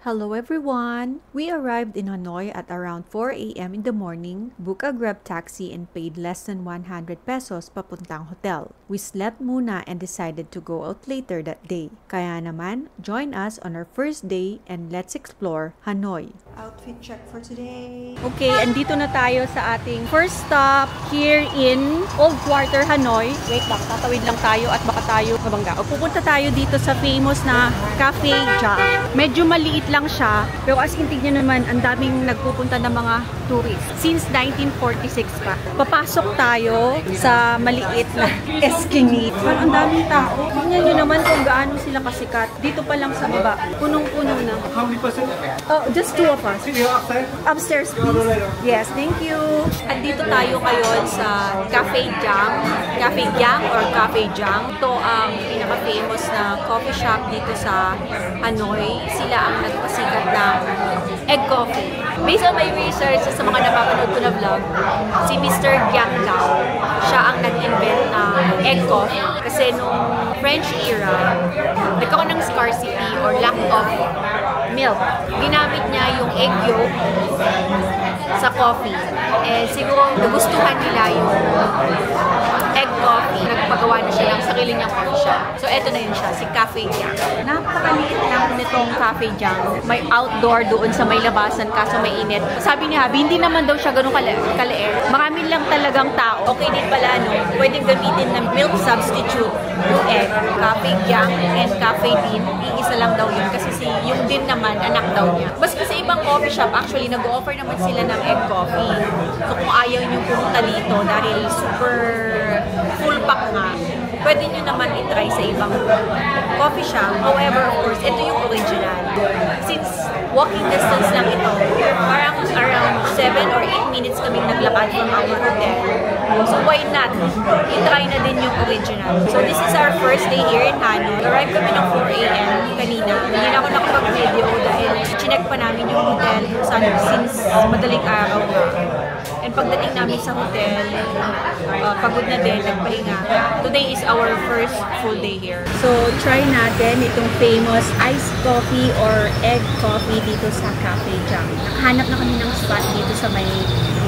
Hello everyone! We arrived in Hanoi at around 4 a.m. in the morning, booked a Grab taxi and paid less than 100 pesos papuntang hotel. We slept muna and decided to go out later that day. Kaya naman, join us on our first day and let's explore Hanoi. Outfit check for today. Okay, andito na tayo sa ating first stop here in Old Quarter, Hanoi. Wait lang, tatawid lang tayo at baka tayo mabangga. Pupunta tayo dito sa famous na Cafe Jang. Medyo maliit lang siya, pero as in tignan naman, ang daming nagpupunta ng mga tourists. Since 1946 pa. Papasok tayo sa maliit na Eskinit. Parang ang daming tao. Tignan nyo naman kung gaano sila kasikat. Dito pa lang sa baba. Punong-puno na. How many person? Oh, just two of us. Upstairs? Upstairs, please. Yes, thank you. Andito tayo ngayon sa Cafe Jang. Cafe Jang or Cafe Jang. Ito ang pinaka-famous na coffee shop dito sa Hanoi. Sila ang nagpasikat ng egg coffee. Based on my research sa mga napapanood ko na vlog, si Mr. Giang Lao, siya ang nag-invent ng egg coffee. Kasi nung French era, nagkaroon ng scarcity or lack of milk. Ginamit niya yung egg yolk sa coffee. Eh, siguro nagustuhan nila yung egg coffee. Nagpagawa na siya ng sarili niyang coffee shop. So, eto na yun siya, si Cafe Jang. Napakaliit lang nitong Cafe Jang. May outdoor doon sa may labasan kaso may init. Sabi ni Habi, hindi naman daw siya ganun kaliit. Marami lang talagang tao. Okay din pala, no? Pwedeng gamitin ng milk substitute yung egg. Cafe Jang and Cafe Din. Iisa lang daw yun kasi yung Din naman, anak daw niya. Basta sa ibang coffee shop, actually, nag-offer naman sila ng egg coffee. So, kung ayaw nyo pumunta dito dahil super full pack nga, pwede nyo naman itry sa ibang coffee shop. However, of course, ito yung original. Since walking distance lang ito, parang around 7 or 8 minutes kaming naglakad from our hotel. So why not? I-try na din yung original. So this is our first day here in Hanoi. Arrive kami ng 4 a.m. kanina. Hindi na ako nakapag-video dahil chinek pa namin yung hotel since madaling araw na. And pagdating namin sa hotel, pagod na din, nagpahinga. Today is our first full day here. So, try natin itong famous iced coffee or egg coffee dito sa Cafe Jang. Nakahanap na kami ng spot dito sa may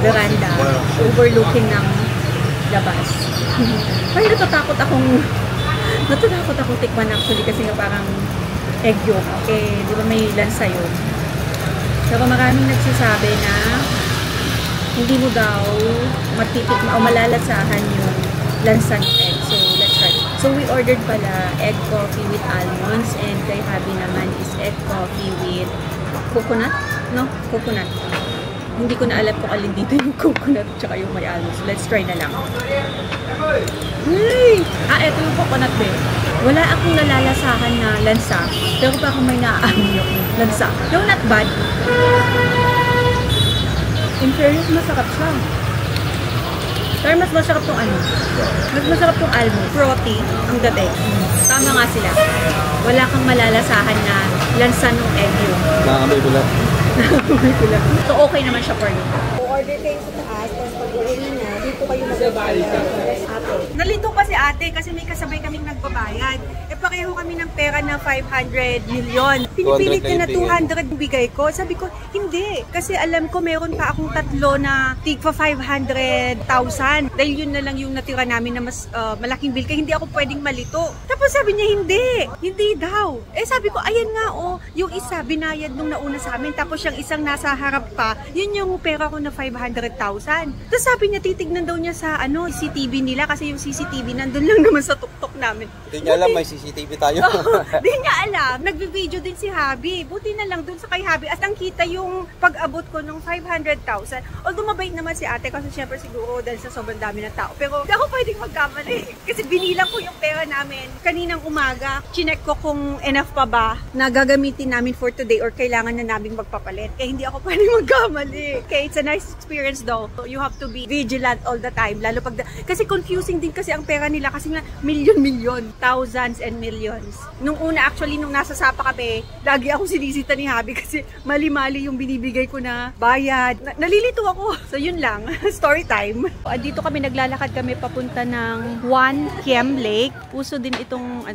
veranda, overlooking ng labas. Ay, natatakot akong tikman actually kasi nga parang egg yolk. Eh, di ba may lansa yun? Pero maraming nagsasabi na hindi mo daw matitikma o malalasahan yung lansa ng egg. So, let's try it. So, we ordered pala egg coffee with almonds and kay Habi naman is egg coffee with coconut. No? Coconut. Hindi ko na alam kung alin dito yung coconut tsaka yung may almonds. So, let's try na lang. Hey! Ito yung coconut eh. Wala akong nalalasahan na lansa. Pero parang may naaamin yung lansa. No, not bad. In fairness, masarap siya. Pero mas masarap tong ano. Mas masarap tong almond. Frothy ang dating. Tama nga sila. Wala kang malalasahan na lansa ng egg yun. Nakakabay ko lang. Nakakabay ko lang. So, okay naman siya for you. Order kayo sa taas, tapos pag-uwi na, dito kayo magbabayad. Nalito pa si ate kasi may kasabay kaming nagbabayad. Eh pareho kami ng pera na 500 million. Pinipilit niya na 200 bigay ko. Sabi ko, hindi. Kasi alam ko meron pa akong tatlo na tig pa 500,000. Dahil yun na lang yung natira namin na mas malaking bill. Kaya hindi ako pwedeng malito. Tapos sabi niya, hindi. Hindi daw. Eh sabi ko, ayan nga yung isa binayad nung nauna sa amin. Tapos yung isang nasa harap pa, yun yung pera ko na 500,000. Tapos sabi niya, titignan daw niya sa CCTV nila kasi yung CCTV nandun lang naman sa tuktok namin. Hindi niya alam may CCTV tayo. Hindi niya alam. Nagbe-video din si Habi. Buti na lang dun sa kay Habi. At ang kita yung pag-abot ko ng 500,000. Although mabait naman si ate kasi syempre siguro dahil sa sobrang dami ng tao. Pero hindi ako pwedeng magkamali. Kasi binilang ko yung pera namin kaninang umaga. Chinek ko kung enough pa ba na gagamitin namin for today or kailangan na naming magpapalit. chocolate. Kaya hindi ako pwede magkamali. Okay, it's a nice experience though. So, you have to be vigilant all the time. Lalo pag... Kasi confusing din kasi ang pera nila. Kasi nga, million. Thousands and millions. Nung una, actually, nung nasa Sapa kami, lagi ako sinisita ni Habi kasi mali-mali yung binibigay ko na bayad. Nalilito ako. So, yun lang. Story time. Dito kami, naglalakad kami papunta ng One Kiem Lake. Uso din itong,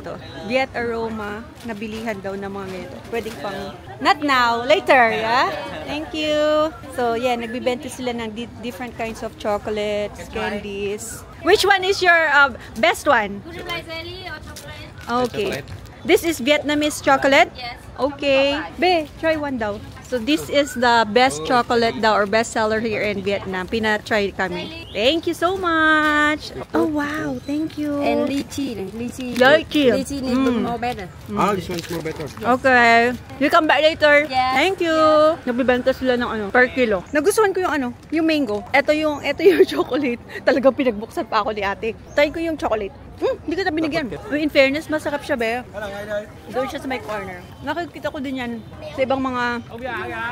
Viet Aroma na bilihan daw ng mga ganito. Pwedeng pang, not now, later, yeah? Thank you. So, yeah, nagbibenta sila ng different kinds of chocolates, candies. Which one is your best one? Okay. This is Vietnamese chocolate? Yes. Okay. Be, try one daw. So this is the best chocolate daw or best seller here in Vietnam. Pina-try kami. Thank you so much. Oh wow, thank you. And lychee. Lychee. Lychee. Lychee more better. This one's more better. Okay. You come back later. Yes. Thank you. Nagbibenta sila ng per kilo. Nagustuhan ko yung yung mango. Ito yung chocolate. Talagang pinagbuksan pa ako ni ate. Try ko yung chocolate. Hindi ko na binigyan. In fairness, masarap siya, be. Doon siya sa my corner. Nakikita ko din yan sa ibang mga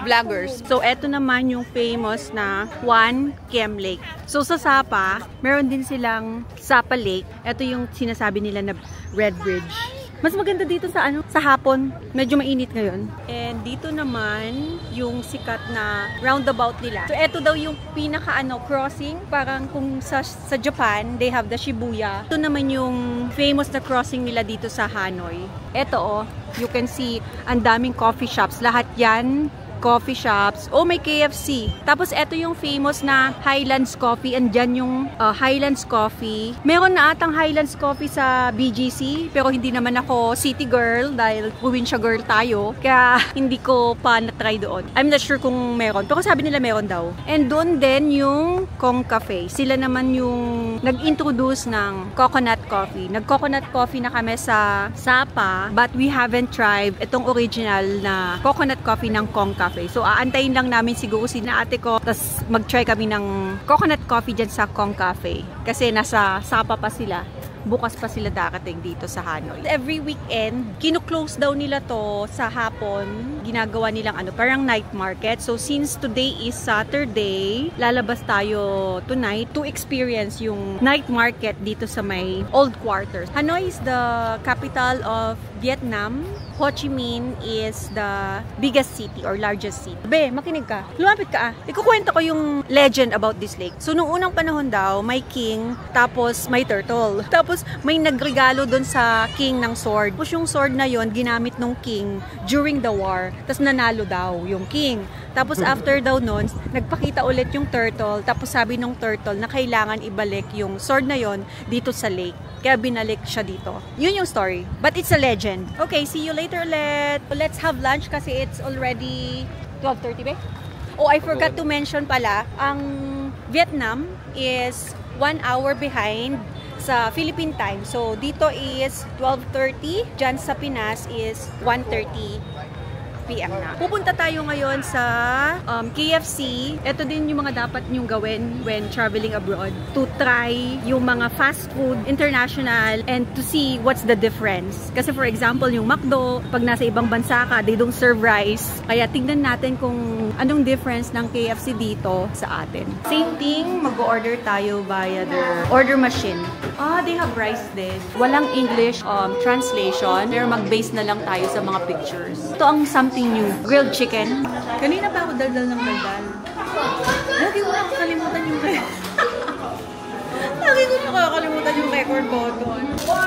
vloggers. So, eto naman yung famous na One Kiem Lake. So, sa Sapa, meron din silang Sapa Lake. Eto yung sinasabi nila na Red Bridge. Mas maganda dito sa sa hapon. Medyo mainit ngayon. And dito naman yung sikat na roundabout nila. So eto daw yung pinaka crossing. Parang kung sa Japan, they have the Shibuya. Ito naman yung famous na crossing nila dito sa Hanoi. Eto you can see ang daming coffee shops. Lahat yan coffee shops. Oh, may KFC. Tapos, eto yung famous na Highlands Coffee. Andyan yung Highlands Coffee. Meron na atang Highlands Coffee sa BGC. Pero hindi naman ako city girl dahil provincia girl tayo. Kaya, hindi ko pa na-try doon. I'm not sure kung meron. Pero sabi nila meron daw. And doon din yung Kong Cafe. Sila naman yung nag-introduce ng coconut coffee. Nag-coconut coffee na kami sa Sapa. But we haven't tried itong original na coconut coffee ng Kong Cafe. So, aantayin lang namin siguro si na ate ko. Tapos, mag-try kami ng coconut coffee dyan sa Kong Cafe. Kasi nasa Sapa pa sila. Bukas pa sila darating dito sa Hanoi. Every weekend, kino-close daw nila to sa hapon. Ginagawa nilang parang night market. So, since today is Saturday, lalabas tayo tonight to experience yung night market dito sa may old quarters. Hanoi is the capital of Vietnam. Ho Chi Minh is the biggest city or largest city. Be, makinig ka. Lumapit ka Ikukwento ko yung legend about this lake. So, nung unang panahon daw, may king, tapos may turtle. Tapos, may nagregalo dun sa king ng sword. Tapos, yung sword na yon ginamit nung king during the war. Tapos, nanalo daw yung king. Tapos, after daw nun, nagpakita ulit yung turtle. Tapos, sabi nung turtle na kailangan ibalik yung sword na yon dito sa lake. Kaya binalik siya dito. Yun yung story. But it's a legend. Okay, see you later ulit. Let's have lunch kasi it's already 12:30 ba? Oh, I forgot to mention pala, ang Vietnam is 1 hour behind sa Philippine time. So, dito is 12:30. Dyan sa Pinas is 1:30 PM na. Pupunta tayo ngayon sa KFC. Ito din yung mga dapat nyong gawin when traveling abroad. To try yung mga fast food, international, and to see what's the difference. Kasi for example, yung McDo, pag nasa ibang bansa ka, they don't serve rice. Kaya tingnan natin kung anong difference ng KFC dito sa atin. Same thing, mag-order tayo via their order machine. They have rice din. Walang English translation, pero mag-base na lang tayo sa mga pictures. Ito ang something new. Grilled chicken. Kanina pa ako daldal ng daldal. Lagi ko nakakalimutan yung Lagi ko nakakalimutan yung record button.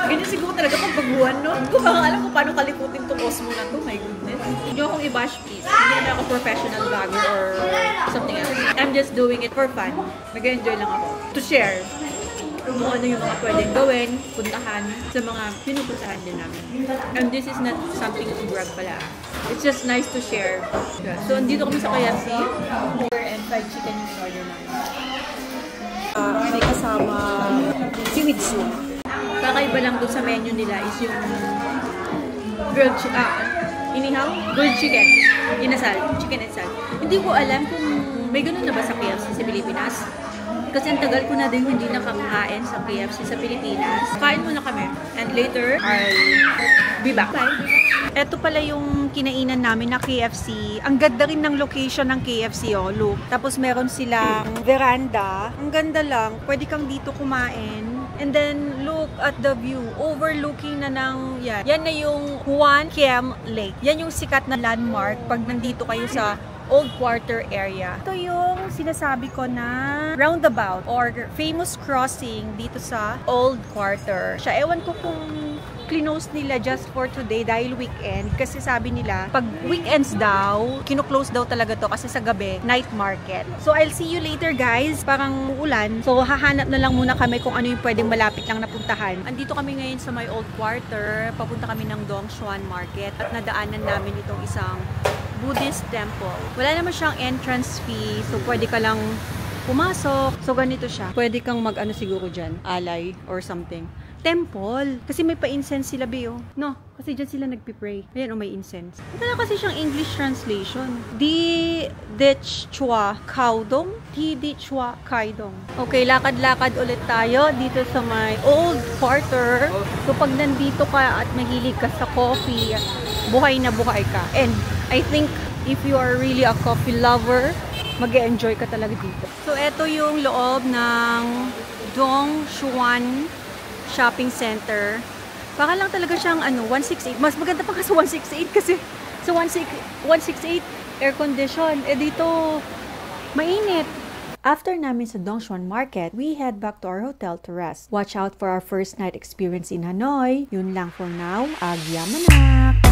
Ganyan siguro talaga pag baguhan, no? Kung baka alam ko paano kalimutin itong Osmo na to, my goodness. Hindi akong i-bash, please. Hindi na ako professional vlogger or something else. I'm just doing it for fun. Nag-enjoy lang ako. To share kung ano yung mga pwedeng gawin, puntahan sa mga pinupuntahan din namin. And this is not something to brag pala. It's just nice to share. So, andito kami sa KFC. And fried chicken yung order namin. May kasama seaweed soup. Kakaiba lang doon sa menu nila is yung grilled chicken. Inihaw? Grilled chicken. Inasal. Chicken and sal. Hindi ko alam kung may ganun na ba sa KFC sa Pilipinas. Kasi ang tagal ko na din hindi nakakain sa KFC sa Pilipinas. Kain muna kami. And later, I'll be back. Bye! Ito pala yung kinainan namin na KFC. Ang ganda rin ng location ng KFC, oh, look. Tapos meron silang veranda. Ang ganda lang. Pwede kang dito kumain. And then, look at the view. Overlooking na ng, yan. Yan na yung Juan Kiem Lake. Yan yung sikat na landmark pag nandito kayo sa Old Quarter area. Ito yung sinasabi ko na roundabout or famous crossing dito sa Old Quarter. Siya, ewan ko kung close nila just for today dahil weekend. Kasi sabi nila, pag weekends daw, kino-close daw talaga to kasi sa gabi, night market. So, I'll see you later, guys. Parang ulan. So, hahanap na lang muna kami kung ano yung pwedeng malapit lang napuntahan. Andito kami ngayon sa may Old Quarter. Papunta kami ng Dongshuan Market at nadaanan namin itong isang Buddhist temple. Wala naman siyang entrance fee. So, pwede ka lang pumasok. So, ganito siya. Pwede kang mag-ano siguro dyan, alay or something. Temple. Kasi may pa-incense sila, Beo. No, kasi dyan sila nagpipray. Ayan, may incense. Ito na kasi siyang English translation. Di Chua Kaodong. Di Chua Kaidong. Okay, lakad-lakad ulit tayo dito sa may Old Quarter. So, pag nandito ka at mahilig ka sa coffee, buhay na buhay ka. And I think if you are really a coffee lover, mag-e-enjoy ka talaga dito. So, ito yung loob ng Dongshuan Shopping Center. Baka lang talaga siyang 168. Mas maganda pa ka sa 168 kasi sa 168 air condition. Eh dito, mainit. After namin sa Dongshuan Market, we head back to our hotel to rest. Watch out for our first night experience in Hanoi. Yun lang for now. Agyamanak!